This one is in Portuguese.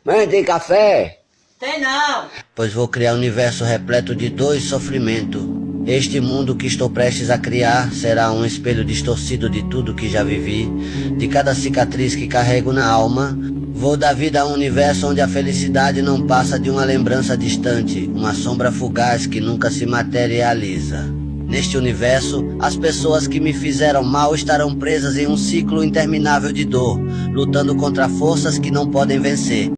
Mãe, tem café? Tem não. Pois vou criar um universo repleto de dor e sofrimento. Este mundo que estou prestes a criar será um espelho distorcido de tudo que já vivi, de cada cicatriz que carrego na alma. Vou dar vida a um universo onde a felicidade não passa de uma lembrança distante, uma sombra fugaz que nunca se materializa. Neste universo, as pessoas que me fizeram mal estarão presas em um ciclo interminável de dor, lutando contra forças que não podem vencer.